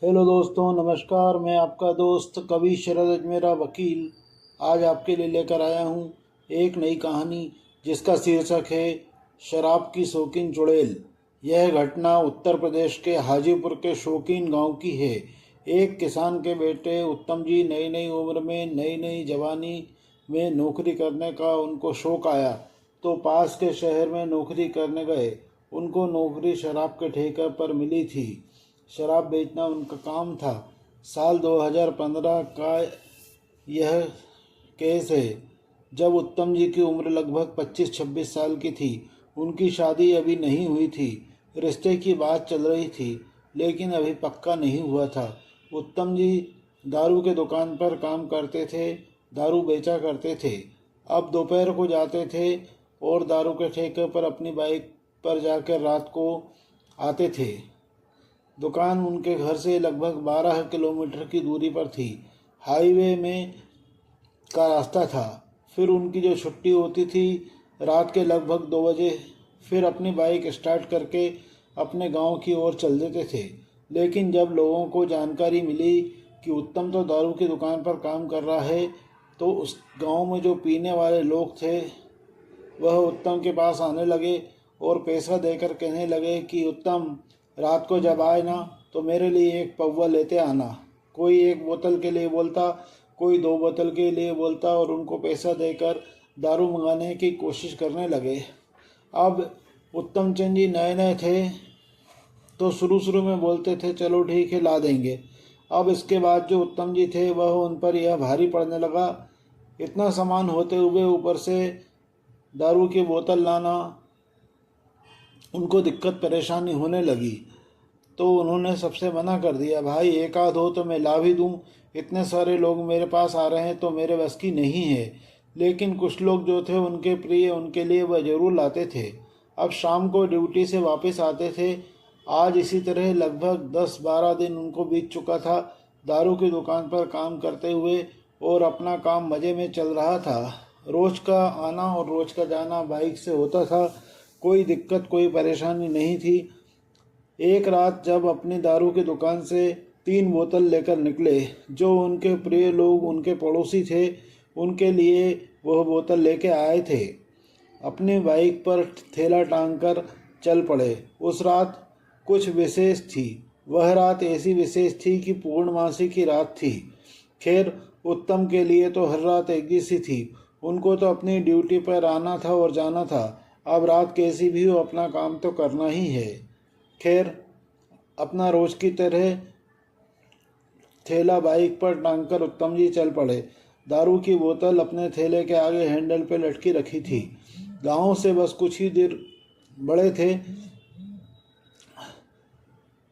Hello दोस्तों, नमस्कार। मैं आपका दोस्त कवि शरद अजमेरा वकील आज आपके लिए लेकर आया हूँ एक नई कहानी जिसका शीर्षक है शराब की शौकीन चुड़ैल। यह घटना उत्तर प्रदेश के हाजीपुर के शौकीन गांव की है। एक किसान के बेटे उत्तम जी नई नई उम्र में नई नई जवानी में नौकरी करने का उनको शौक आया तो पास के शहर में नौकरी करने गए। उनको नौकरी शराब के ठेके पर मिली थी। शराब बेचना उनका काम था। साल 2015 का यह केस है, जब उत्तम जी की उम्र लगभग 25-26 साल की थी। उनकी शादी अभी नहीं हुई थी। रिश्ते की बात चल रही थी, लेकिन अभी पक्का नहीं हुआ था। उत्तम जी दारू के दुकान पर काम करते थे, दारू बेचा करते थे। अब दोपहर को जाते थे और दारू के ठेके पर अपनी बाइक पर जाकर रात को आते थे। दुकान उनके घर से लगभग 12 किलोमीटर की दूरी पर थी। हाईवे में का रास्ता था। फिर उनकी जो छुट्टी होती थी रात के लगभग 2 बजे, फिर अपनी बाइक स्टार्ट करके अपने गांव की ओर चल देते थे। लेकिन जब लोगों को जानकारी मिली कि उत्तम तो दारू की दुकान पर काम कर रहा है, तो उस गांव में जो पीने वाले लोग थे वह उत्तम के पास आने लगे और पैसा देकर कहने लगे कि उत्तम, रात को जब आए ना तो मेरे लिए एक पौवा लेते आना। कोई एक बोतल के लिए बोलता, कोई 2 बोतल के लिए बोलता और उनको पैसा देकर दारू मंगाने की कोशिश करने लगे। अब उत्तम चंद जी नए नए थे तो शुरू शुरू में बोलते थे चलो ठीक है ला देंगे। अब इसके बाद जो उत्तम जी थे वह उन पर यह भारी पड़ने लगा। इतना सामान होते हुए ऊपर से दारू की बोतल लाना उनको दिक्कत परेशानी होने लगी। तो उन्होंने सबसे मना कर दिया, भाई एक आध हो तो मैं ला भी दूँ, इतने सारे लोग मेरे पास आ रहे हैं तो मेरे बस की नहीं है। लेकिन कुछ लोग जो थे उनके प्रिय, उनके लिए वह जरूर लाते थे। अब शाम को ड्यूटी से वापस आते थे। आज इसी तरह लगभग 10-12 दिन उनको बीत चुका था दारू की दुकान पर काम करते हुए, और अपना काम मज़े में चल रहा था। रोज का आना और रोज का जाना बाइक से होता था। कोई दिक्कत, कोई परेशानी नहीं थी। एक रात जब अपनी दारू की दुकान से 3 बोतल लेकर निकले, जो उनके प्रिय लोग, उनके पड़ोसी थे, उनके लिए वह बोतल लेके आए थे। अपनी बाइक पर थैला टांग कर चल पड़े। उस रात कुछ विशेष थी। वह रात ऐसी विशेष थी कि पूर्णमासी की रात थी। खैर, उत्तम के लिए तो हर रात एक जैसी थी। उनको तो अपनी ड्यूटी पर आना था और जाना था। अब रात कैसी भी हो अपना काम तो करना ही है। खैर, अपना रोज की तरह थैला बाइक पर टांगकर उत्तम जी चल पड़े। दारू की बोतल अपने थैले के आगे हैंडल पे लटकी रखी थी। गांव से बस कुछ ही देर बड़े थे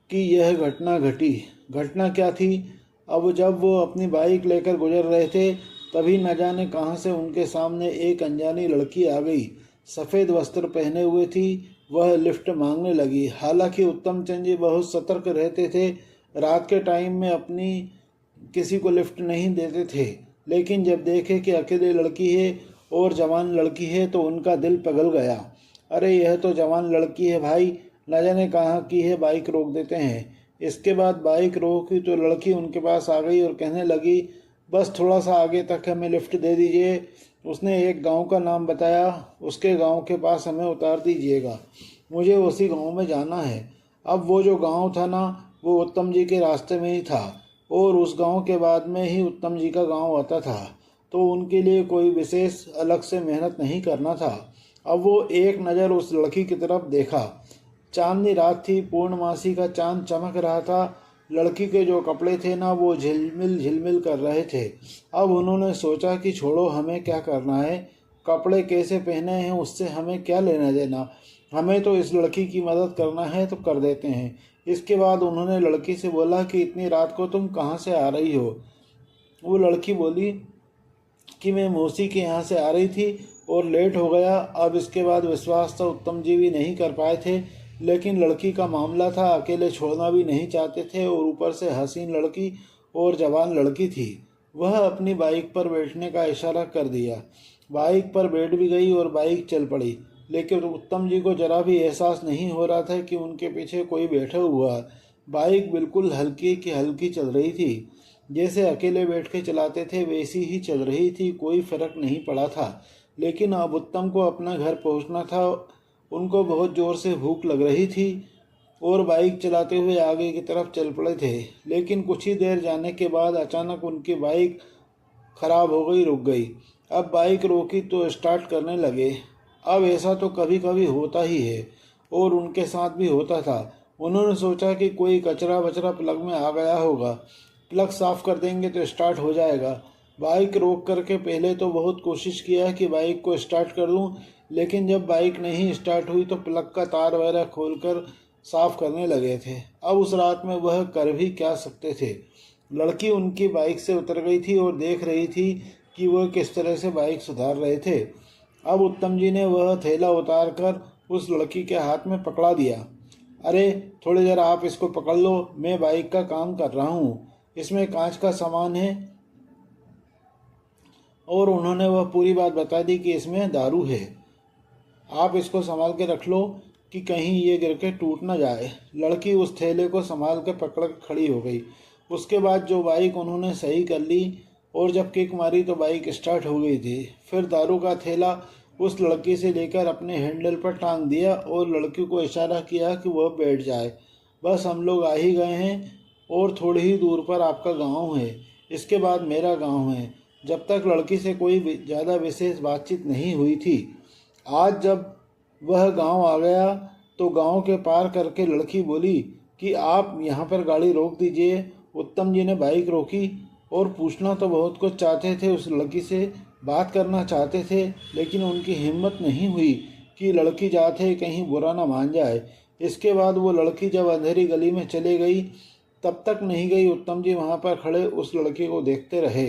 कि यह घटना घटी। घटना क्या थी? अब जब वो अपनी बाइक लेकर गुजर रहे थे, तभी न जाने कहां से उनके सामने एक अनजानी लड़की आ गई। सफ़ेद वस्त्र पहने हुए थी। वह लिफ्ट मांगने लगी। हालांकि उत्तम चंद जी बहुत सतर्क रहते थे। रात के टाइम में अपनी किसी को लिफ्ट नहीं देते थे। लेकिन जब देखे कि अकेली लड़की है और जवान लड़की है तो उनका दिल पिघल गया। अरे यह तो जवान लड़की है भाई, न जाने कहाँ की है, बाइक रोक देते हैं। इसके बाद बाइक रोकी तो लड़की उनके पास आ गई और कहने लगी, बस थोड़ा सा आगे तक हमें लिफ्ट दे दीजिए। उसने एक गांव का नाम बताया। उसके गांव के पास हमें उतार दीजिएगा, मुझे उसी गांव में जाना है। अब वो जो गांव था ना, वो उत्तम जी के रास्ते में ही था, और उस गांव के बाद में ही उत्तम जी का गांव आता था। तो उनके लिए कोई विशेष अलग से मेहनत नहीं करना था। अब वो एक नज़र उस लड़की की तरफ देखा। चांदनी रात थी, पूर्णमासी का चांद चमक रहा था। लड़की के जो कपड़े थे ना, वो झिलमिल झिलमिल कर रहे थे। अब उन्होंने सोचा कि छोड़ो, हमें क्या करना है, कपड़े कैसे पहने हैं उससे हमें क्या लेना देना, हमें तो इस लड़की की मदद करना है तो कर देते हैं। इसके बाद उन्होंने लड़की से बोला कि इतनी रात को तुम कहाँ से आ रही हो? वो लड़की बोली कि मैं मौसी के यहाँ से आ रही थी और लेट हो गया। अब इसके बाद विश्वास तो उत्तम जी भी नहीं कर पाए थे, लेकिन लड़की का मामला था, अकेले छोड़ना भी नहीं चाहते थे, और ऊपर से हसीन लड़की और जवान लड़की थी। वह अपनी बाइक पर बैठने का इशारा कर दिया। बाइक पर बैठ भी गई और बाइक चल पड़ी। लेकिन उत्तम जी को जरा भी एहसास नहीं हो रहा था कि उनके पीछे कोई बैठा हुआ। बाइक बिल्कुल हल्की की हल्की चल रही थी। जैसे अकेले बैठ के चलाते थे वैसी ही चल रही थी, कोई फर्क नहीं पड़ा था। लेकिन अब उत्तम को अपना घर पहुंचना था। उनको बहुत ज़ोर से भूख लग रही थी और बाइक चलाते हुए आगे की तरफ चल पड़े थे। लेकिन कुछ ही देर जाने के बाद अचानक उनकी बाइक खराब हो गई, रुक गई। अब बाइक रोकी तो स्टार्ट करने लगे। अब ऐसा तो कभी कभी होता ही है और उनके साथ भी होता था। उन्होंने सोचा कि कोई कचरा वचरा प्लग में आ गया होगा, प्लग साफ कर देंगे तो स्टार्ट हो जाएगा। बाइक रोक करके पहले तो बहुत कोशिश किया कि बाइक को स्टार्ट कर लूं, लेकिन जब बाइक नहीं स्टार्ट हुई तो प्लग का तार वगैरह खोलकर साफ करने लगे थे। अब उस रात में वह कर भी क्या सकते थे। लड़की उनकी बाइक से उतर गई थी और देख रही थी कि वह किस तरह से बाइक सुधार रहे थे। अब उत्तम जी ने वह थैला उतार कर उस लड़की के हाथ में पकड़ा दिया। अरे थोड़ी देर आप इसको पकड़ लो, मैं बाइक का काम कर रहा हूँ, इसमें कांच का सामान है। और उन्होंने वह पूरी बात बता दी कि इसमें दारू है, आप इसको संभाल के रख लो कि कहीं ये गिर के टूट ना जाए। लड़की उस थैले को संभाल के पकड़ कर खड़ी हो गई। उसके बाद जो बाइक उन्होंने सही कर ली और जब किक मारी तो बाइक स्टार्ट हो गई थी। फिर दारू का थैला उस लड़की से लेकर अपने हैंडल पर टांग दिया और लड़की को इशारा किया कि वह बैठ जाए। बस हम लोग आ ही गए हैं और थोड़ी ही दूर पर आपका गांव है, इसके बाद मेरा गांव है। जब तक लड़की से कोई ज़्यादा विशेष बातचीत नहीं हुई थी। आज जब वह गांव आ गया तो गांव के पार करके लड़की बोली कि आप यहाँ पर गाड़ी रोक दीजिए। उत्तम जी ने बाइक रोकी और पूछना तो बहुत कुछ चाहते थे, उस लड़की से बात करना चाहते थे, लेकिन उनकी हिम्मत नहीं हुई कि लड़की जाते कहीं बुरा ना मान जाए। इसके बाद वो लड़की जब अंधेरी गली में चले गई तब तक नहीं गई। उत्तम जी वहाँ पर खड़े उस लड़की को देखते रहे।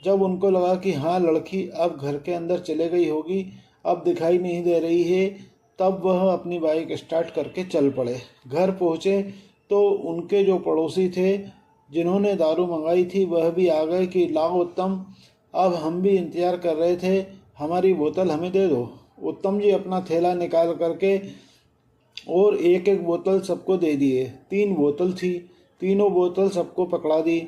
जब उनको लगा कि हाँ लड़की अब घर के अंदर चले गई होगी, अब दिखाई नहीं दे रही है, तब वह अपनी बाइक स्टार्ट करके चल पड़े। घर पहुँचे तो उनके जो पड़ोसी थे जिन्होंने दारू मंगाई थी वह भी आ गए कि लाओ उत्तम, अब हम भी इंतज़ार कर रहे थे, हमारी बोतल हमें दे दो। उत्तम जी अपना थैला निकाल करके और एक एक बोतल सबको दे दिए। 3 बोतल थी, तीनों बोतल सबको पकड़ा दी।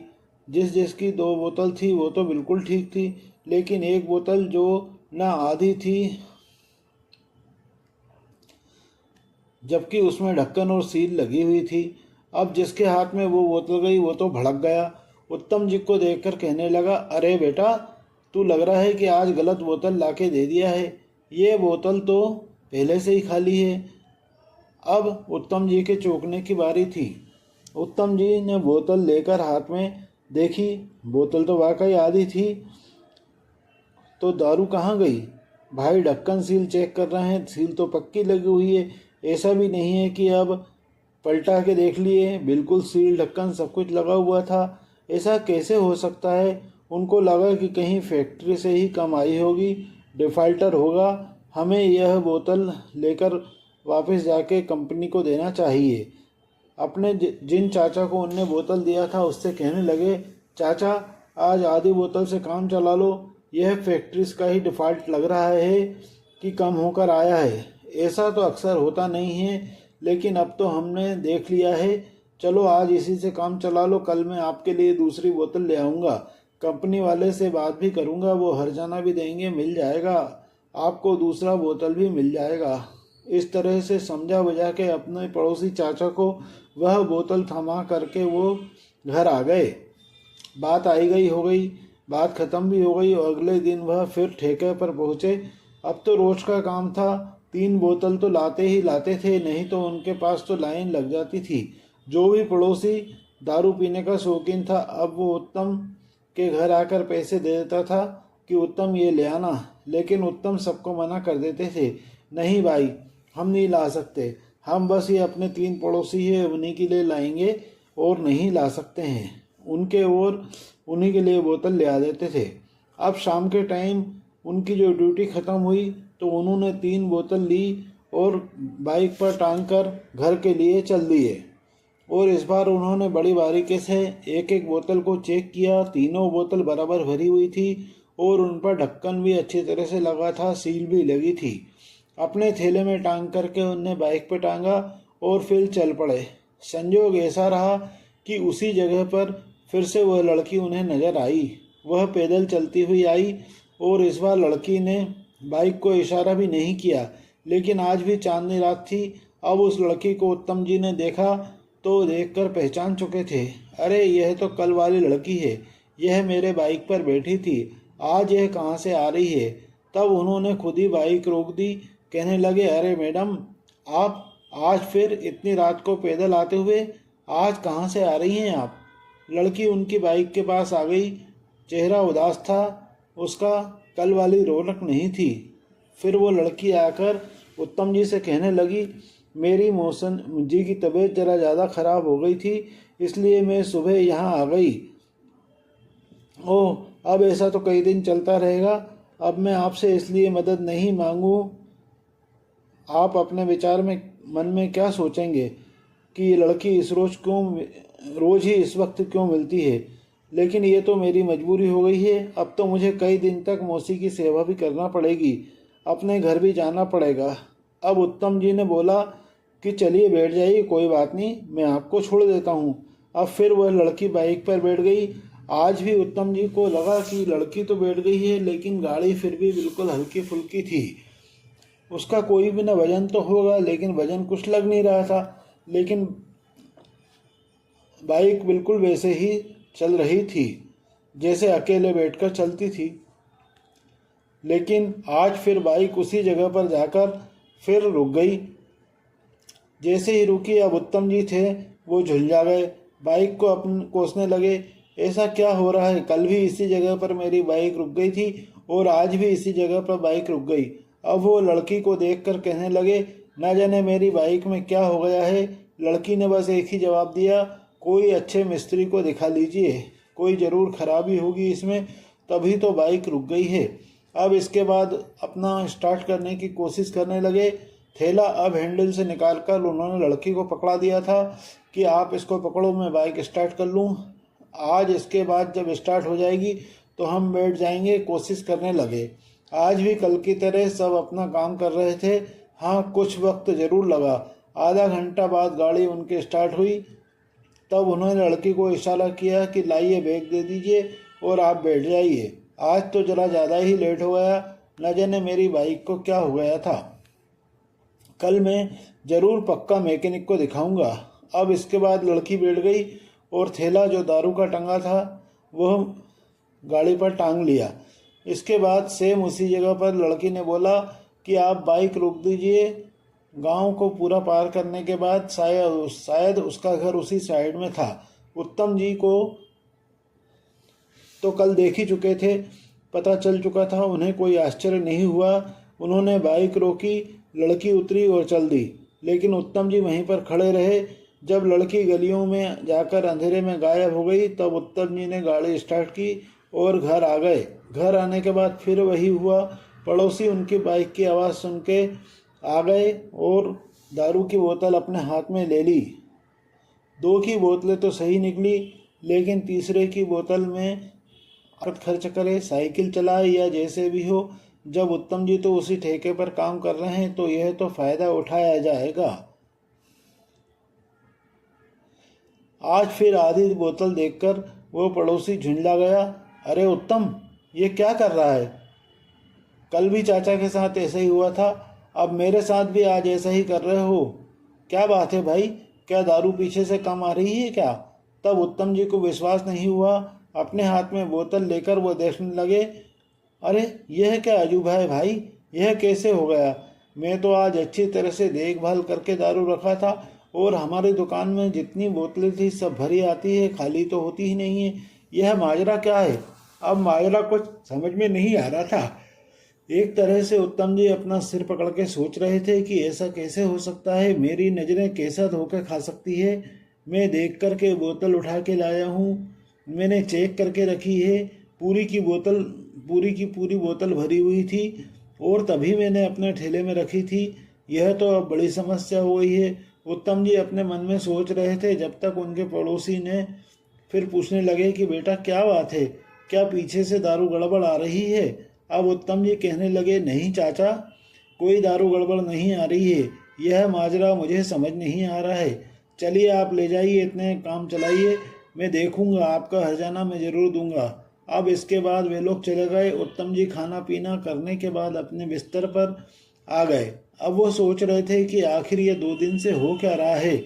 जिस जिसकी 2 बोतल थी वो तो बिल्कुल ठीक थी, लेकिन एक बोतल जो ना आधी थी जबकि उसमें ढक्कन और सील लगी हुई थी। अब जिसके हाथ में वो बोतल गई वो तो भड़क गया। उत्तम जी को देखकर कहने लगा, अरे बेटा तू लग रहा है कि आज गलत बोतल लाके दे दिया है, ये बोतल तो पहले से ही खाली है। अब उत्तम जी के चौंकने की बारी थी। उत्तम जी ने बोतल लेकर हाथ में देखी, बोतल तो वाकई आधी थी, तो दारू कहाँ गई? भाई ढक्कन सील चेक कर रहे हैं, सील तो पक्की लगी हुई है, ऐसा भी नहीं है कि अब पलटा के देख लिए, बिल्कुल सील ढक्कन सब कुछ लगा हुआ था। ऐसा कैसे हो सकता है? उनको लगा कि कहीं फैक्ट्री से ही कम आई होगी, डिफ़ाल्टर होगा, हमें यह बोतल लेकर वापस जाके कंपनी को देना चाहिए। अपने जिन चाचा को उनने बोतल दिया था उससे कहने लगे, चाचा आज आधी बोतल से काम चला लो, यह फैक्ट्रीज का ही डिफ़ॉल्ट लग रहा है कि कम होकर आया है। ऐसा तो अक्सर होता नहीं है, लेकिन अब तो हमने देख लिया है, चलो आज इसी से काम चला लो, कल मैं आपके लिए दूसरी बोतल ले आऊँगा। कंपनी वाले से बात भी करूँगा, वो हर्जाना भी देंगे, मिल जाएगा, आपको दूसरा बोतल भी मिल जाएगा। इस तरह से समझा बुझा के अपने पड़ोसी चाचा को वह बोतल थमा करके वो घर आ गए। बात आई गई हो गई, बात ख़त्म भी हो गई और अगले दिन वह फिर ठेके पर पहुँचे। अब तो रोज का काम था, 3 बोतल तो लाते ही लाते थे, नहीं तो उनके पास तो लाइन लग जाती थी। जो भी पड़ोसी दारू पीने का शौकीन था अब वो उत्तम के घर आकर पैसे दे देता था कि उत्तम ये ले आना, लेकिन उत्तम सबको मना कर देते थे, नहीं भाई हम नहीं ला सकते, हम बस ये अपने 3 पड़ोसी है उन्हीं के लिए लाएंगे और नहीं ला सकते हैं। उनके और उन्हीं के लिए बोतल ले आ देते थे। अब शाम के टाइम उनकी जो ड्यूटी ख़त्म हुई तो उन्होंने 3 बोतल ली और बाइक पर टांग कर घर के लिए चल दिए। और इस बार उन्होंने बड़ी बारीकी से एक एक बोतल को चेक किया। तीनों बोतल बराबर भरी हुई थी और उन पर ढक्कन भी अच्छी तरह से लगा था, सील भी लगी थी। अपने थैले में टांग करके उनने बाइक पर टांगा और फिर चल पड़े। संयोग ऐसा रहा कि उसी जगह पर फिर से वह लड़की उन्हें नजर आई। वह पैदल चलती हुई आई और इस बार लड़की ने बाइक को इशारा भी नहीं किया। लेकिन आज भी चांदनी रात थी। अब उस लड़की को उत्तम जी ने देखा तो देखकर पहचान चुके थे। अरे यह तो कल वाली लड़की है, यह मेरे बाइक पर बैठी थी, आज यह कहाँ से आ रही है। तब उन्होंने खुद ही बाइक रोक दी। कहने लगे, अरे मैडम, आप आज फिर इतनी रात को पैदल आते हुए, आज कहाँ से आ रही हैं आप। लड़की उनकी बाइक के पास आ गई। चेहरा उदास था, उसका कल वाली रौनक नहीं थी। फिर वो लड़की आकर उत्तम जी से कहने लगी, मेरी मौसन जी की तबीयत ज़रा ज़्यादा ख़राब हो गई थी, इसलिए मैं सुबह यहाँ आ गई। ओह, अब ऐसा तो कई दिन चलता रहेगा। अब मैं आपसे इसलिए मदद नहीं मांगूं, आप अपने विचार में मन में क्या सोचेंगे कि ये लड़की रोज़ ही इस वक्त क्यों मिलती है। लेकिन ये तो मेरी मजबूरी हो गई है। अब तो मुझे कई दिन तक मौसी की सेवा भी करना पड़ेगी, अपने घर भी जाना पड़ेगा। अब उत्तम जी ने बोला कि चलिए बैठ जाइए, कोई बात नहीं, मैं आपको छोड़ देता हूँ। अब फिर वह लड़की बाइक पर बैठ गई। आज भी उत्तम जी को लगा कि लड़की तो बैठ गई है, लेकिन गाड़ी फिर भी बिल्कुल हल्की फुल्की थी। उसका कोई भी न वजन तो होगा, लेकिन वजन कुछ लग नहीं रहा था। लेकिन बाइक बिल्कुल वैसे ही चल रही थी जैसे अकेले बैठकर चलती थी। लेकिन आज फिर बाइक उसी जगह पर जाकर फिर रुक गई। जैसे ही रुकी, अब उत्तम जी थे वो झुलझा गए। बाइक को अपन कोसने लगे, ऐसा क्या हो रहा है, कल भी इसी जगह पर मेरी बाइक रुक गई थी और आज भी इसी जगह पर बाइक रुक गई। अब वो लड़की को देखकर कहने लगे, न जाने मेरी बाइक में क्या हो गया है। लड़की ने बस एक ही जवाब दिया, कोई अच्छे मिस्त्री को दिखा लीजिए, कोई ज़रूर खराबी होगी इसमें, तभी तो बाइक रुक गई है। अब इसके बाद अपना स्टार्ट करने की कोशिश करने लगे। थैला अब हैंडल से निकालकर उन्होंने लड़की को पकड़ा दिया था कि आप इसको पकड़ो, मैं बाइक स्टार्ट कर लूँ। आज इसके बाद जब स्टार्ट हो जाएगी तो हम बैठ जाएंगे। कोशिश करने लगे। आज भी कल की तरह सब अपना काम कर रहे थे। हाँ, कुछ वक्त ज़रूर लगा। आधा घंटा बाद गाड़ी उनके स्टार्ट हुई। तब उन्होंने लड़की को इशारा किया कि लाइए बैग दे दीजिए और आप बैठ जाइए। आज तो ज़रा ज़्यादा ही लेट हो गया, न जाने मेरी बाइक को क्या हो गया था। कल मैं ज़रूर पक्का मैकेनिक को दिखाऊंगा। अब इसके बाद लड़की बैठ गई और थैला जो दारू का टंगा था वह गाड़ी पर टांग लिया। इसके बाद सेम उसी जगह पर लड़की ने बोला कि आप बाइक रोक दीजिए। गांव को पूरा पार करने के बाद शायद उसका घर उसी साइड में था। उत्तम जी को तो कल देख ही चुके थे, पता चल चुका था, उन्हें कोई आश्चर्य नहीं हुआ। उन्होंने बाइक रोकी, लड़की उतरी और चल दी। लेकिन उत्तम जी वहीं पर खड़े रहे। जब लड़की गलियों में जाकर अंधेरे में गायब हो गई, तब उत्तम जी ने गाड़ी स्टार्ट की और घर आ गए। घर आने के बाद फिर वही हुआ। पड़ोसी उनकी बाइक की आवाज़ सुन के आ गए और दारू की बोतल अपने हाथ में ले ली। 2 की बोतलें तो सही निकली, लेकिन तीसरे की बोतल में खर्च करे, साइकिल चलाए या जैसे भी हो, जब उत्तम जी तो उसी ठेके पर काम कर रहे हैं तो यह तो फायदा उठाया जाएगा। आज फिर आधी बोतल देखकर वो पड़ोसी झुंझला गया। अरे उत्तम, ये क्या कर रहा है? कल भी चाचा के साथ ऐसा ही हुआ था, अब मेरे साथ भी आज ऐसा ही कर रहे हो। क्या बात है भाई, क्या दारू पीछे से कम आ रही है क्या? तब उत्तम जी को विश्वास नहीं हुआ। अपने हाथ में बोतल लेकर वो देखने लगे। अरे यह क्या अजूबा है भाई, यह कैसे हो गया? मैं तो आज अच्छी तरह से देखभाल करके दारू रखा था और हमारी दुकान में जितनी बोतलें थी सब भरी आती है, खाली तो होती ही नहीं है। यह माजरा क्या है? अब माजरा कुछ समझ में नहीं आ रहा था। एक तरह से उत्तम जी अपना सिर पकड़ के सोच रहे थे कि ऐसा कैसे हो सकता है, मेरी नज़रें कैसा धोखा खा सकती है। मैं देख कर के बोतल उठा के लाया हूँ, मैंने चेक करके रखी है, पूरी की पूरी बोतल भरी हुई थी और तभी मैंने अपने ठेले में रखी थी। यह तो अब बड़ी समस्या हो गई है। उत्तम जी अपने मन में सोच रहे थे, जब तक उनके पड़ोसी ने फिर पूछने लगे कि बेटा क्या बात है, क्या पीछे से दारू गड़बड़ आ रही है? अब उत्तम जी कहने लगे, नहीं चाचा, कोई दारू गड़बड़ नहीं आ रही है, यह माजरा मुझे समझ नहीं आ रहा है। चलिए आप ले जाइए, इतने काम चलाइए, मैं देखूंगा, आपका हर्जाना मैं ज़रूर दूंगा। अब इसके बाद वे लोग चले गए। उत्तम जी खाना पीना करने के बाद अपने बिस्तर पर आ गए। अब वो सोच रहे थे कि आखिर ये 2 दिन से हो क्या रहा है।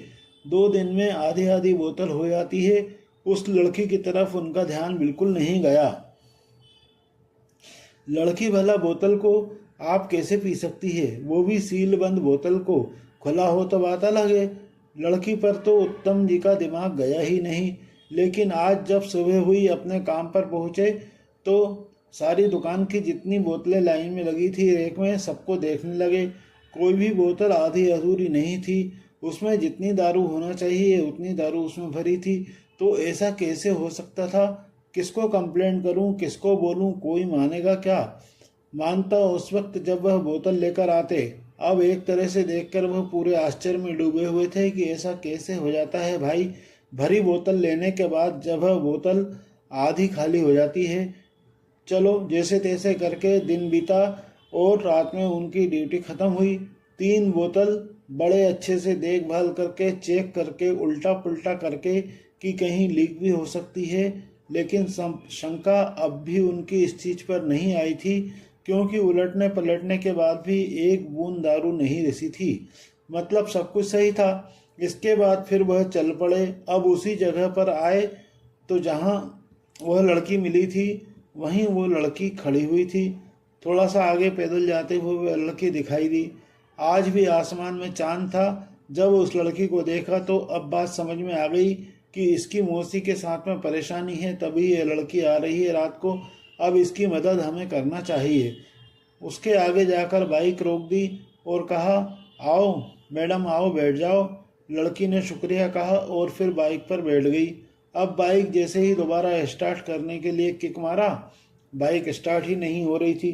2 दिन में आधी आधी बोतल हो जाती है। उस लड़की की तरफ उनका ध्यान बिल्कुल नहीं गया। लड़की भला बोतल को आप कैसे पी सकती है, वो भी सील बंद बोतल को। खुला हो तो बात अलग है। लड़की पर तो उत्तम जी का दिमाग गया ही नहीं। लेकिन आज जब सुबह हुई, अपने काम पर पहुंचे तो सारी दुकान की जितनी बोतलें लाइन में लगी थी रेक में, सबको देखने लगे। कोई भी बोतल आधी अधूरी नहीं थी। उसमें जितनी दारू होना चाहिए उतनी दारू उसमें भरी थी। तो ऐसा कैसे हो सकता था। किसको कंप्लेंट करूं, किसको बोलूं, कोई मानेगा क्या। मानता उस वक्त जब वह बोतल लेकर आते। अब एक तरह से देखकर वह पूरे आश्चर्य में डूबे हुए थे कि ऐसा कैसे हो जाता है भाई। भरी बोतल लेने के बाद जब वह बोतल आधी खाली हो जाती है। चलो जैसे तैसे करके दिन बीता और रात में उनकी ड्यूटी खत्म हुई। 3 बोतल बड़े अच्छे से देखभाल करके, चेक करके, उल्टा पुल्टा करके कि कहीं लीक भी हो सकती है। लेकिन शंका अब भी उनकी इस चीज पर नहीं आई थी, क्योंकि उलटने पलटने के बाद भी एक बूंद दारू नहीं रिसी थी। मतलब सब कुछ सही था। इसके बाद फिर वह चल पड़े। अब उसी जगह पर आए तो जहाँ वह लड़की मिली थी वहीं वो लड़की खड़ी हुई थी। थोड़ा सा आगे पैदल जाते हुए वह लड़की दिखाई दी। आज भी आसमान में चांद था। जब उस लड़की को देखा तो अब बात समझ में आ गई कि इसकी मौसी के साथ में परेशानी है, तभी ये लड़की आ रही है रात को। अब इसकी मदद हमें करना चाहिए। उसके आगे जाकर बाइक रोक दी और कहा, आओ मैडम, आओ बैठ जाओ। लड़की ने शुक्रिया कहा और फिर बाइक पर बैठ गई। अब बाइक जैसे ही दोबारा स्टार्ट करने के लिए किक मारा, बाइक स्टार्ट ही नहीं हो रही थी।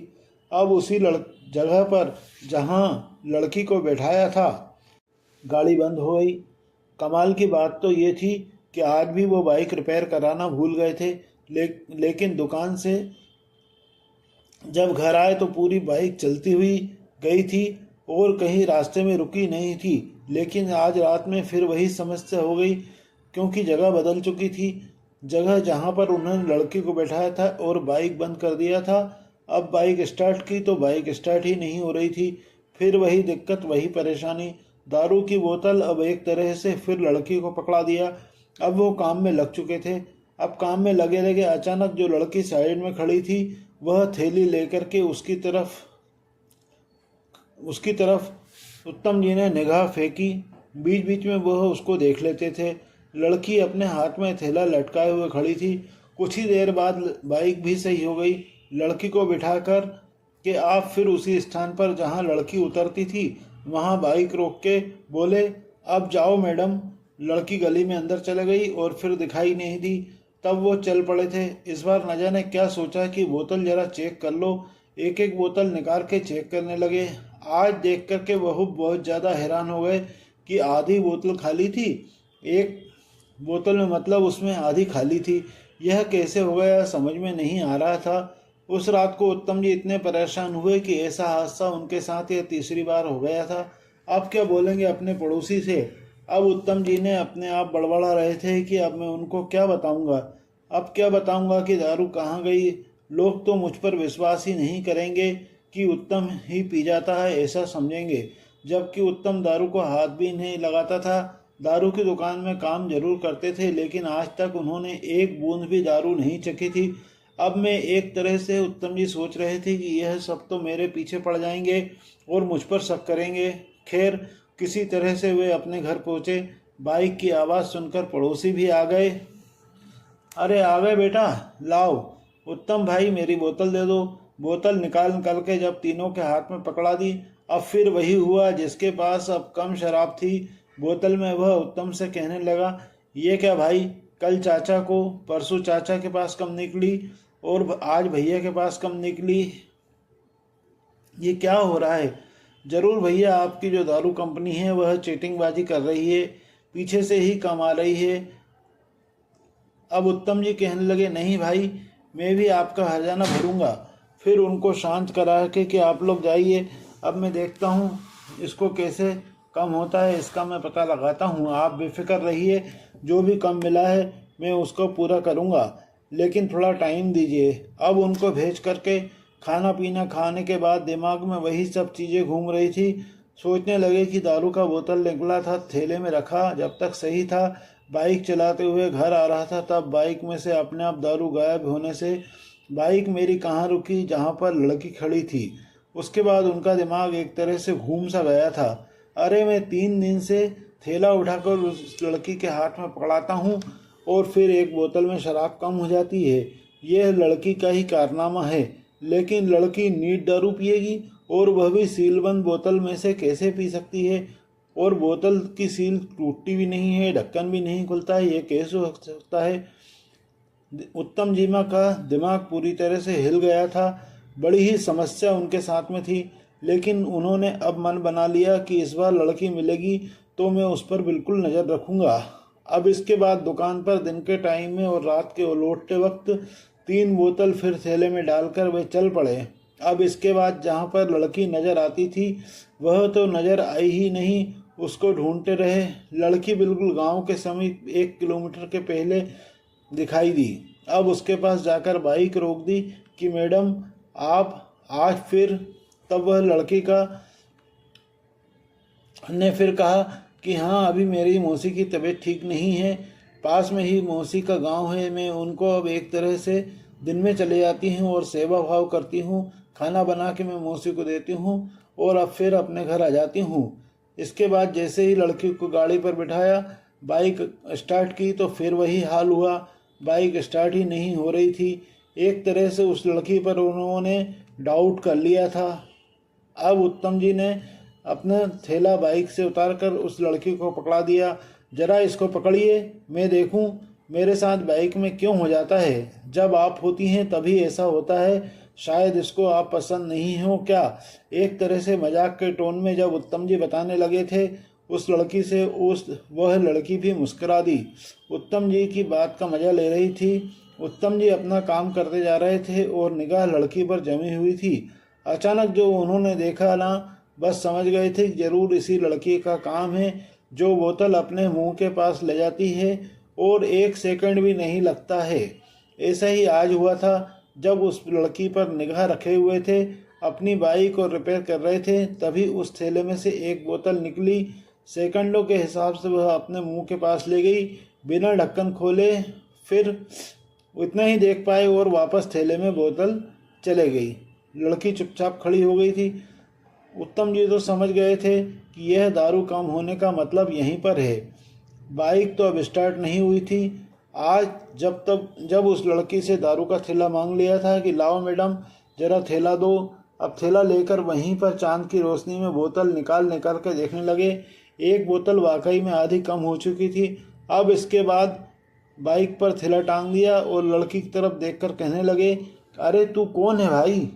अब उसी जगह पर जहां लड़की को बैठाया था गाड़ी बंद हो गई। कमाल की बात तो ये थी कि आज भी वो बाइक रिपेयर कराना भूल गए थे। लेकिन दुकान से जब घर आए तो पूरी बाइक चलती हुई गई थी और कहीं रास्ते में रुकी नहीं थी। लेकिन आज रात में फिर वही समस्या हो गई, क्योंकि जगह बदल चुकी थी। जगह जहां पर उन्होंने लड़की को बैठाया था और बाइक बंद कर दिया था, अब बाइक स्टार्ट की तो बाइक स्टार्ट ही नहीं हो रही थी। फिर वही दिक्कत, वही परेशानी। दारू की बोतल अब एक तरह से फिर लड़की को पकड़ा दिया। अब वो काम में लग चुके थे। अब काम में लगे लगे अचानक जो लड़की साइड में खड़ी थी वह थैली लेकर के उसकी तरफ उत्तम जी ने निगाह फेंकी। बीच बीच में वह उसको देख लेते थे। लड़की अपने हाथ में थैला लटकाए हुए खड़ी थी। कुछ ही देर बाद बाइक भी सही हो गई। लड़की को बिठाकर के आप फिर उसी स्थान पर जहां लड़की उतरती थी वहां बाइक रोक के बोले, अब जाओ मैडम। लड़की गली में अंदर चले गई और फिर दिखाई नहीं दी। तब वो चल पड़े थे। इस बार न जाने क्या सोचा कि बोतल जरा चेक कर लो। एक एक बोतल निकाल के चेक करने लगे। आज देख कर के वह बहुत ज़्यादा हैरान हो गए कि आधी बोतल खाली थी। एक बोतल में मतलब उसमें आधी खाली थी। यह कैसे हो गया समझ में नहीं आ रहा था। उस रात को उत्तम जी इतने परेशान हुए कि ऐसा हादसा उनके साथ यह तीसरी बार हो गया था। अब क्या बोलेंगे अपने पड़ोसी से। अब उत्तम जी ने अपने आप बड़बड़ा रहे थे कि अब मैं उनको क्या बताऊंगा। अब क्या बताऊंगा कि दारू कहाँ गई। लोग तो मुझ पर विश्वास ही नहीं करेंगे कि उत्तम ही पी जाता है, ऐसा समझेंगे। जबकि उत्तम दारू को हाथ भी नहीं लगाता था। दारू की दुकान में काम जरूर करते थे, लेकिन आज तक उन्होंने एक बूंद भी दारू नहीं चखी थी। अब मैं एक तरह से उत्तम जी सोच रहे थे कि यह सब तो मेरे पीछे पड़ जाएंगे और मुझ पर शक करेंगे। खैर किसी तरह से वे अपने घर पहुंचे। बाइक की आवाज़ सुनकर पड़ोसी भी आ गए। अरे आ गए बेटा, लाओ। उत्तम भाई मेरी बोतल दे दो। बोतल निकाल निकाल के जब तीनों के हाथ में पकड़ा दी, अब फिर वही हुआ जिसके पास अब कम शराब थी बोतल में। वह उत्तम से कहने लगा, ये क्या भाई, कल चाचा को, परसों चाचा के पास कम निकली और आज भैया के पास कम निकली। ये क्या हो रहा है। जरूर भैया आपकी जो दारू कंपनी है वह चीटिंगबाजी कर रही है, पीछे से ही कम आ रही है। अब उत्तम जी कहने लगे, नहीं भाई, मैं भी आपका हर्जाना भरूंगा। फिर उनको शांत करा के कि आप लोग जाइए, अब मैं देखता हूँ इसको कैसे कम होता है इसका मैं पता लगाता हूँ। आप बेफिक्र रहिए, जो भी कम मिला है मैं उसको पूरा करूँगा, लेकिन थोड़ा टाइम दीजिए। अब उनको भेज करके खाना पीना खाने के बाद दिमाग में वही सब चीज़ें घूम रही थी। सोचने लगे कि दारू का बोतल निकला था, थैले में रखा जब तक सही था। बाइक चलाते हुए घर आ रहा था, तब बाइक में से अपने आप दारू गायब होने से बाइक मेरी कहाँ रुकी, जहाँ पर लड़की खड़ी थी। उसके बाद उनका दिमाग एक तरह से घूम सा गया था। अरे मैं 3 दिन से थैला उठाकर उस लड़की के हाथ में पकड़ाता हूँ और फिर एक बोतल में शराब कम हो जाती है। यह लड़की का ही कारनामा है, लेकिन लड़की नीट दारू पिएगी और वह भी सीलबंद बोतल में से कैसे पी सकती है? और बोतल की सील टूटती भी नहीं है, ढक्कन भी नहीं खुलता है, ये कैसे हो सकता है? उत्तम जी का दिमाग पूरी तरह से हिल गया था। बड़ी ही समस्या उनके साथ में थी, लेकिन उन्होंने अब मन बना लिया कि इस बार लड़की मिलेगी तो मैं उस पर बिल्कुल नज़र रखूँगा। अब इसके बाद दुकान पर दिन के टाइम में और रात के लौटते वक्त 3 बोतल फिर थैले में डालकर वे चल पड़े। अब इसके बाद जहाँ पर लड़की नज़र आती थी वह तो नज़र आई ही नहीं, उसको ढूंढते रहे। लड़की बिल्कुल गांव के समीप 1 किलोमीटर के पहले दिखाई दी। अब उसके पास जाकर बाइक रोक दी कि मैडम आप आज फिर। तब वह लड़की का ने फिर कहा कि हाँ, अभी मेरी मौसी की तबीयत ठीक नहीं है, पास में ही मौसी का गांव है, मैं उनको अब एक तरह से दिन में चले जाती हूँ और सेवा भाव करती हूँ, खाना बना के मैं मौसी को देती हूँ और अब फिर अपने घर आ जाती हूँ। इसके बाद जैसे ही लड़की को गाड़ी पर बिठाया, बाइक स्टार्ट की तो फिर वही हाल हुआ, बाइक स्टार्ट ही नहीं हो रही थी। एक तरह से उस लड़की पर उन्होंने डाउट कर लिया था। अब उत्तम जी ने अपना थैला बाइक से उतारकर उस लड़की को पकड़ा दिया। जरा इसको पकड़िए, मैं देखूं मेरे साथ बाइक में क्यों हो जाता है। जब आप होती हैं तभी ऐसा होता है, शायद इसको आप पसंद नहीं हो क्या? एक तरह से मजाक के टोन में जब उत्तम जी बताने लगे थे उस लड़की से, वह लड़की भी मुस्कुरा दी। उत्तम जी की बात का मजा ले रही थी। उत्तम जी अपना काम करते जा रहे थे और निगाह लड़की पर जमी हुई थी। अचानक जो उन्होंने देखा ना, बस समझ गए थे कि जरूर इसी लड़की का काम है जो बोतल अपने मुंह के पास ले जाती है और 1 सेकंड भी नहीं लगता है। ऐसा ही आज हुआ था जब उस लड़की पर निगाह रखे हुए थे, अपनी बाइक को रिपेयर कर रहे थे, तभी उस थैले में से एक बोतल निकली। सेकंडों के हिसाब से वह अपने मुंह के पास ले गई, बिना ढक्कन खोले। फिर उतना ही देख पाए और वापस थैले में बोतल चले गई। लड़की चुपचाप खड़ी हो गई थी। उत्तम जी तो समझ गए थे कि यह दारू कम होने का मतलब यहीं पर है। बाइक तो अब स्टार्ट नहीं हुई थी। आज जब उस लड़की से दारू का थैला मांग लिया था कि लाओ मैडम जरा थैला दो, अब थैला लेकर वहीं पर चांद की रोशनी में बोतल निकाल निकाल कर देखने लगे। एक बोतल वाकई में आधी कम हो चुकी थी। अब इसके बाद बाइक पर थैला टांग दिया और लड़की की तरफ देखकर कहने लगे, अरे तू कौन है भाई?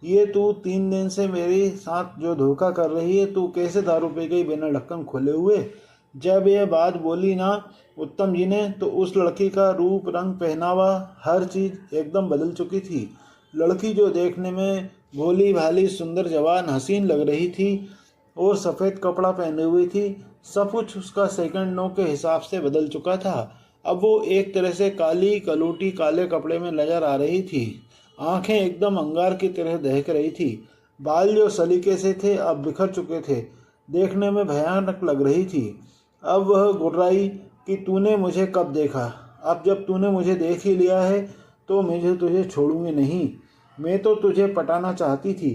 ये तू 3 दिन से मेरे साथ जो धोखा कर रही है, तू कैसे दारू पी गई बिना ढक्कन खोले हुए? जब यह बात बोली ना उत्तम जी ने, तो उस लड़की का रूप, रंग, पहनावा, हर चीज़ एकदम बदल चुकी थी। लड़की जो देखने में भोली भाली सुंदर जवान हसीन लग रही थी और सफ़ेद कपड़ा पहने हुई थी, सब कुछ उसका सेकंडों के हिसाब से बदल चुका था। अब वो एक तरह से काली कलूटी काले कपड़े में नजर आ रही थी। आंखें एकदम अंगार की तरह दहक रही थी। बाल जो सलीके से थे अब बिखर चुके थे, देखने में भयानक लग रही थी। अब वह गुर्राई कि तूने मुझे कब देखा? अब जब तूने मुझे देख ही लिया है तो मुझे तुझे छोड़ूंगी नहीं। मैं तो तुझे पटाना चाहती थी,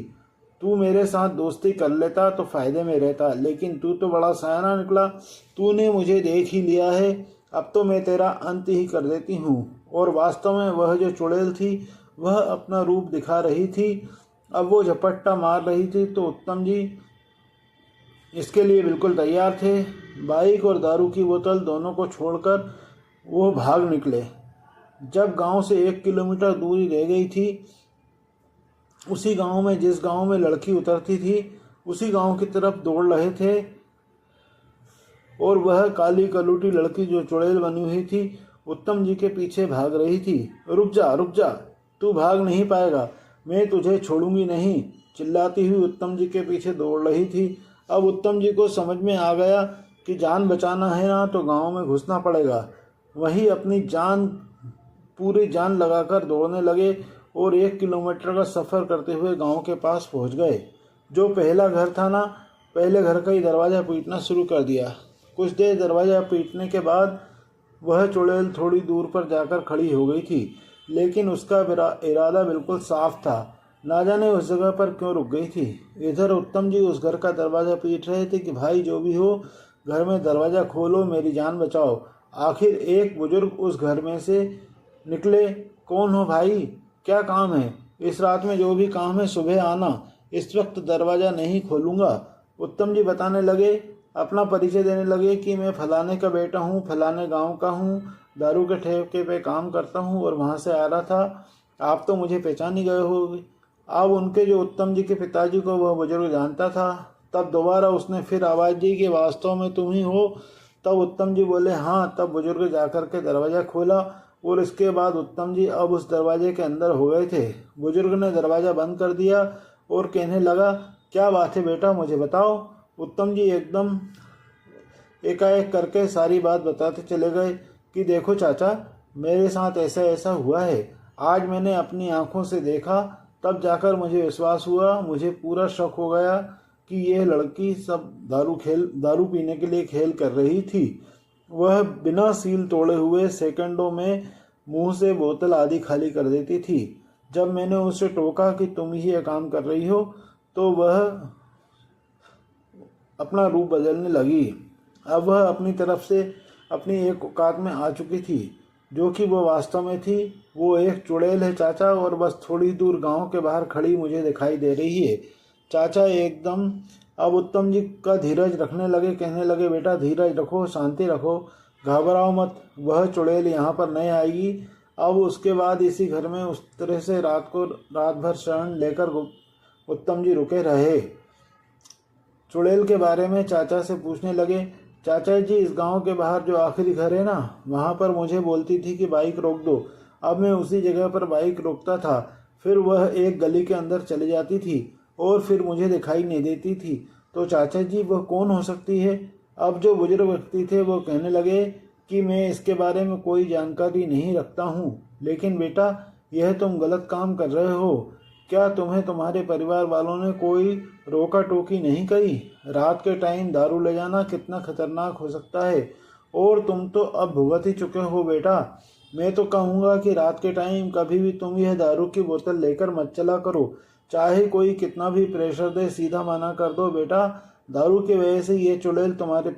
तू मेरे साथ दोस्ती कर लेता तो फ़ायदे में रहता, लेकिन तू तो बड़ा सयाना निकला। तूने मुझे देख ही लिया है, अब तो मैं तेरा अंत ही कर देती हूँ। और वास्तव में वह जो चुड़ैल थी वह अपना रूप दिखा रही थी। अब वो झपट्टा मार रही थी तो उत्तम जी इसके लिए बिल्कुल तैयार थे। बाइक और दारू की बोतल दोनों को छोड़कर वो भाग निकले। जब गांव से 1 किलोमीटर दूरी रह गई थी, उसी गांव में जिस गांव में लड़की उतरती थी उसी गांव की तरफ दौड़ रहे थे और वह काली कलूटी लड़की जो चुड़ैल बनी हुई थी उत्तम जी के पीछे भाग रही थी। रुक जा, तू भाग नहीं पाएगा, मैं तुझे छोड़ूंगी नहीं, चिल्लाती हुई उत्तम जी के पीछे दौड़ रही थी। अब उत्तम जी को समझ में आ गया कि जान बचाना है ना तो गांव में घुसना पड़ेगा। वही अपनी पूरी जान लगाकर दौड़ने लगे और 1 किलोमीटर का सफ़र करते हुए गांव के पास पहुंच गए। जो पहला घर था ना, पहले घर का ही दरवाज़ा पीटना शुरू कर दिया। कुछ देर दरवाज़ा पीटने के बाद वह चुड़ैल थोड़ी दूर पर जाकर खड़ी हो गई थी, लेकिन उसका इरादा बिल्कुल साफ था। ना जाने उस जगह पर क्यों रुक गई थी। इधर उत्तम जी उस घर का दरवाज़ा पीट रहे थे कि भाई जो भी हो, घर में दरवाज़ा खोलो, मेरी जान बचाओ। आखिर एक बुजुर्ग उस घर में से निकले। कौन हो भाई, क्या काम है? इस रात में जो भी काम है सुबह आना, इस वक्त दरवाज़ा नहीं खोलूँगा। उत्तम जी बताने लगे, अपना परिचय देने लगे कि मैं फलाने का बेटा हूँ, फलाने गांव का हूँ, दारू के ठेके पे काम करता हूँ और वहाँ से आ रहा था। आप तो मुझे पहचान ही गए होगे। अब उनके जो उत्तम जी के पिताजी को वह बुजुर्ग जानता था। तब दोबारा उसने फिर आवाज़ दी कि वास्तव में तुम ही हो? तब उत्तम जी बोले हाँ। तब बुजुर्ग जाकर के दरवाज़ा खोला और इसके बाद उत्तम जी अब उस दरवाजे के अंदर हो गए थे। बुजुर्ग ने दरवाज़ा बंद कर दिया और कहने लगा, क्या बात है बेटा, मुझे बताओ। उत्तम जी एकदम एकाएक करके सारी बात बताते चले गए कि देखो चाचा, मेरे साथ ऐसा ऐसा हुआ है। आज मैंने अपनी आंखों से देखा, तब जाकर मुझे विश्वास हुआ। मुझे पूरा शक हो गया कि यह लड़की सब दारू पीने के लिए खेल कर रही थी। वह बिना सील तोड़े हुए सेकंडों में मुंह से बोतल आदि खाली कर देती थी। जब मैंने उसे टोका कि तुम ही यह काम कर रही हो, तो वह अपना रूप बदलने लगी। अब वह अपनी तरफ से अपनी एक औकात में आ चुकी थी, जो कि वो वास्तव में थी। वो एक चुड़ैल है चाचा, और बस थोड़ी दूर गांव के बाहर खड़ी मुझे दिखाई दे रही है। चाचा एकदम अब उत्तम जी का धीरज रखने लगे, कहने लगे, बेटा धीरज रखो, शांति रखो, घबराओ मत, वह चुड़ैल यहाँ पर नहीं आएगी। अब उसके बाद इसी घर में उस तरह से रात भर शरण लेकर उत्तम जी रुके रहे। चुड़ैल के बारे में चाचा से पूछने लगे, चाचा जी इस गांव के बाहर जो आखिरी घर है ना, वहाँ पर मुझे बोलती थी कि बाइक रोक दो। अब मैं उसी जगह पर बाइक रोकता था, फिर वह एक गली के अंदर चली जाती थी और फिर मुझे दिखाई नहीं देती थी। तो चाचा जी वह कौन हो सकती है? अब जो बुजुर्ग व्यक्ति थे वो कहने लगे कि मैं इसके बारे में कोई जानकारी नहीं रखता हूँ, लेकिन बेटा यह तुम गलत काम कर रहे हो। क्या तुम्हें तुम्हारे परिवार वालों ने कोई रोका टोकी नहीं करी? रात के टाइम दारू ले जाना कितना खतरनाक हो सकता है, और तुम तो अब भुगत ही चुके हो बेटा। मैं तो कहूँगा कि रात के टाइम कभी भी तुम यह दारू की बोतल लेकर मत चला करो। चाहे कोई कितना भी प्रेशर दे, सीधा मना कर दो बेटा। दारू की वजह से ये चुड़ैल तुम्हारे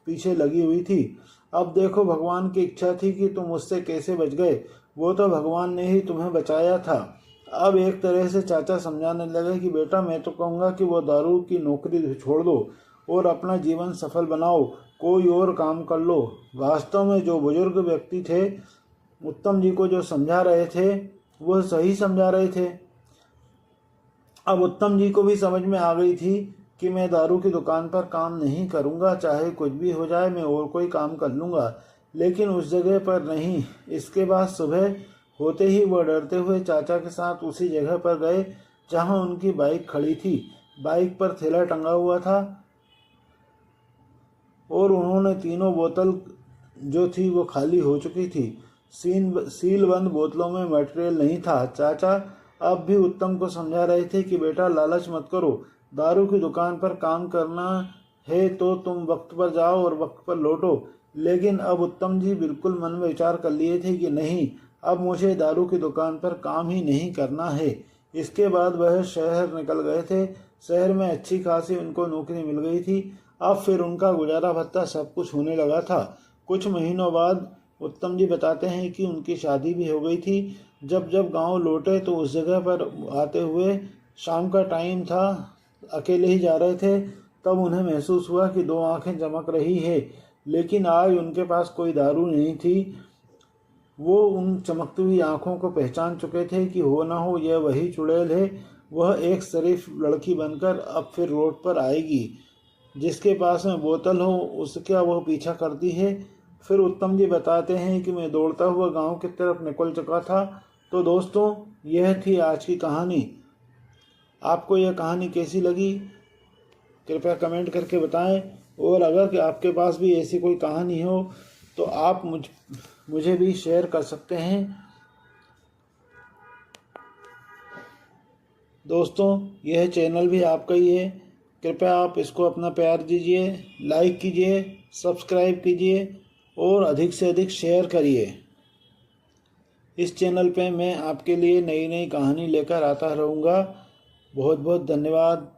पीछे लगी हुई थी। अब देखो, भगवान की इच्छा थी कि तुम उससे कैसे बच गए, वो तो भगवान ने ही तुम्हें बचाया था। अब एक तरह से चाचा समझाने लगे कि बेटा मैं तो कहूँगा कि वो दारू की नौकरी छोड़ दो और अपना जीवन सफल बनाओ, कोई और काम कर लो। वास्तव में जो बुजुर्ग व्यक्ति थे उत्तम जी को जो समझा रहे थे, वह सही समझा रहे थे। अब उत्तम जी को भी समझ में आ गई थी कि मैं दारू की दुकान पर काम नहीं करूँगा, चाहे कुछ भी हो जाए, मैं और कोई काम कर लूँगा, लेकिन उस जगह पर नहीं। इसके बाद सुबह होते ही वह डरते हुए चाचा के साथ उसी जगह पर गए जहां उनकी बाइक खड़ी थी। बाइक पर थैला टंगा हुआ था और उन्होंने तीनों बोतल जो थी वो खाली हो चुकी थी। सील बंद बोतलों में मटेरियल नहीं था। चाचा अब भी उत्तम को समझा रहे थे कि बेटा लालच मत करो, दारू की दुकान पर काम करना है तो तुम वक्त पर जाओ और वक्त पर लौटो। लेकिन अब उत्तम जी बिल्कुल मन में विचार कर लिए थे कि नहीं, अब मुझे दारू की दुकान पर काम ही नहीं करना है। इसके बाद वह शहर निकल गए थे। शहर में अच्छी खासी उनको नौकरी मिल गई थी। अब फिर उनका गुजारा भत्ता सब कुछ होने लगा था। कुछ महीनों बाद उत्तम जी बताते हैं कि उनकी शादी भी हो गई थी। जब जब गांव लौटे तो उस जगह पर आते हुए शाम का टाइम था, अकेले ही जा रहे थे, तब उन्हें महसूस हुआ कि दो आंखें चमक रही है, लेकिन आज उनके पास कोई दारू नहीं थी। वो उन चमकती हुई आंखों को पहचान चुके थे कि हो ना हो यह वही चुड़ैल है। वह एक शरीफ लड़की बनकर अब फिर रोड पर आएगी। जिसके पास में बोतल हो उसका वह पीछा करती है। फिर उत्तम जी बताते हैं कि मैं दौड़ता हुआ गांव की तरफ निकल चुका था। तो दोस्तों, यह थी आज की कहानी। आपको यह कहानी कैसी लगी कृपया कमेंट करके बताएं। और अगर आपके पास भी ऐसी कोई कहानी हो तो आप मुझे भी शेयर कर सकते हैं। दोस्तों, यह चैनल भी आपका ही है, कृपया आप इसको अपना प्यार दीजिए, लाइक कीजिए, सब्सक्राइब कीजिए और अधिक से अधिक शेयर करिए। इस चैनल पे मैं आपके लिए नई नई कहानी लेकर आता रहूँगा। बहुत बहुत धन्यवाद।